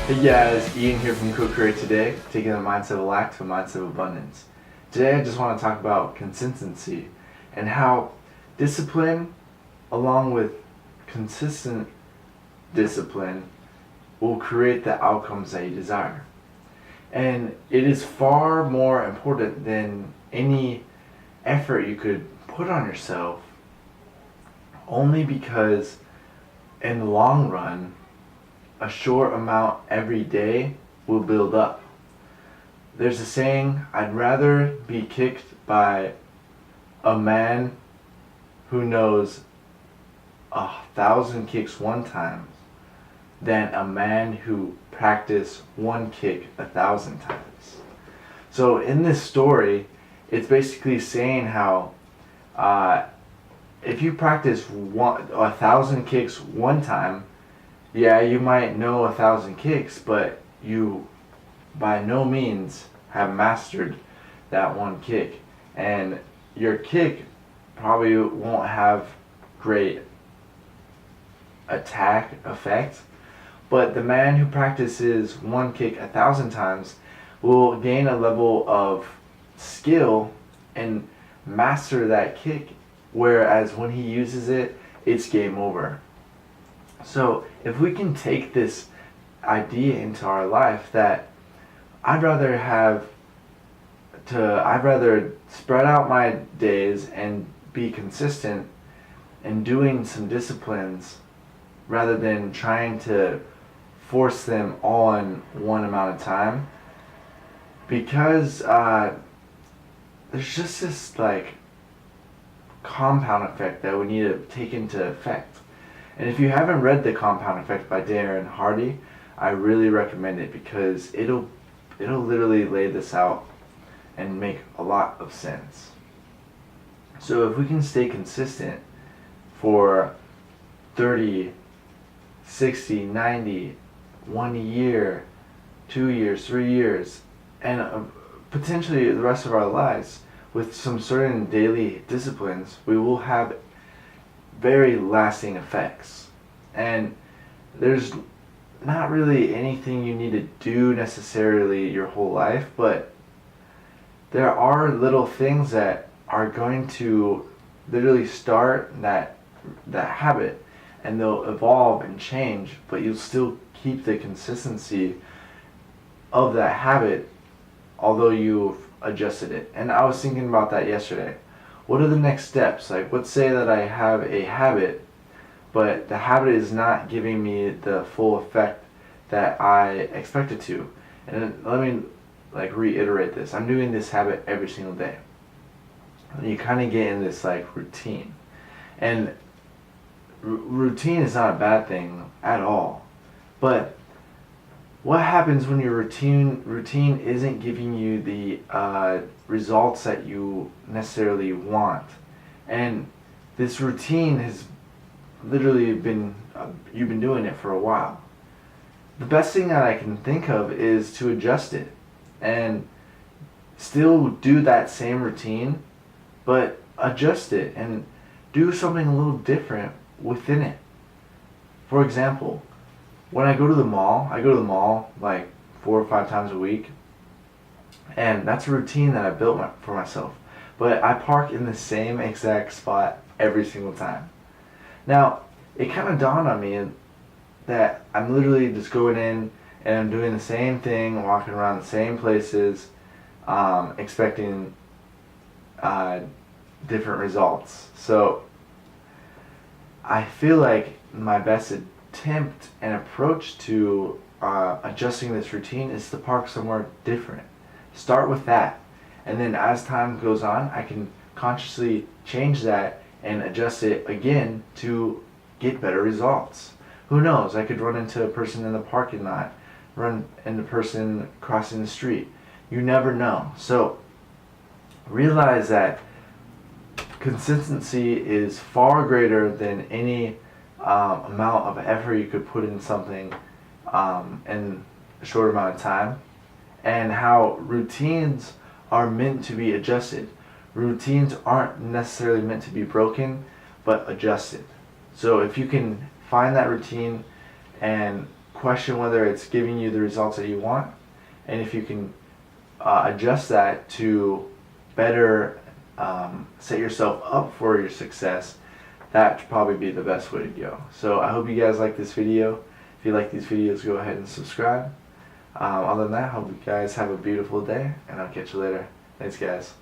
Hey guys, Ian here from Co-Create Today, taking the mindset of lack to a mindset of abundance. Today I just want to talk about consistency and how discipline along with consistent discipline will create the outcomes that you desire. And it is far more important than any effort you could put on yourself, only because in the long run a short amount every day will build up. There's a saying, I'd rather be kicked by a man who knows 1,000 kicks one time than a man who practiced one kick 1,000 times. So in this story, it's basically saying how if you practice 1,000 kicks one time, yeah, you might know 1,000 kicks, but you by no means have mastered that one kick. And your kick probably won't have great attack effect, but the man who practices one kick 1,000 times will gain a level of skill and master that kick, whereas when he uses it, it's game over. So if we can take this idea into our life that I'd rather spread out my days and be consistent in doing some disciplines rather than trying to force them all in one amount of time, because there's just this like compound effect that we need to take into effect. And if you haven't read The Compound Effect by Darren Hardy, I really recommend it, because it'll literally lay this out and make a lot of sense. So if we can stay consistent for 30, 60, 90, 1 year, 2 years, 3 years, and potentially the rest of our lives with some certain daily disciplines, we will have very lasting effects. And there's not really anything you need to do necessarily your whole life, but there are little things that are going to literally start that habit, and they'll evolve and change, but you'll still keep the consistency of that habit although you've adjusted it. And I was thinking about that yesterday. What are the next steps? Like, let's say that I have a habit, but the habit is not giving me the full effect that I expect it to. And let me reiterate this. I'm doing this habit every single day. And you kind of get in this routine. And routine is not a bad thing at all. But what happens when your routine isn't giving you the results that you necessarily want? And this routine has literally been, you've been doing it for a while. The best thing that I can think of is to adjust it and still do that same routine, but adjust it and do something a little different within it. For example, when I go to the mall like 4 or 5 times a week, and that's a routine that I built for myself. But I park in the same exact spot every single time. Now, it kind of dawned on me that I'm literally just going in and I'm doing the same thing, walking around the same places, expecting different results. So I feel like my best attempt and approach to adjusting this routine is to park somewhere different. Start with that, and then as time goes on, I can consciously change that and adjust it again to get better results. Who knows, I could run into a person in the parking lot, run into a person crossing the street. You never know. So realize that consistency is far greater than any amount of effort you could put in something in a short amount of time, and how routines are meant to be adjusted. Routines aren't necessarily meant to be broken, but adjusted. So if you can find that routine and question whether it's giving you the results that you want, and if you can adjust that to better set yourself up for your success, that would probably be the best way to go. So I hope you guys like this video. If you like these videos, go ahead and subscribe. Other than that, I hope you guys have a beautiful day, and I'll catch you later. Thanks, guys.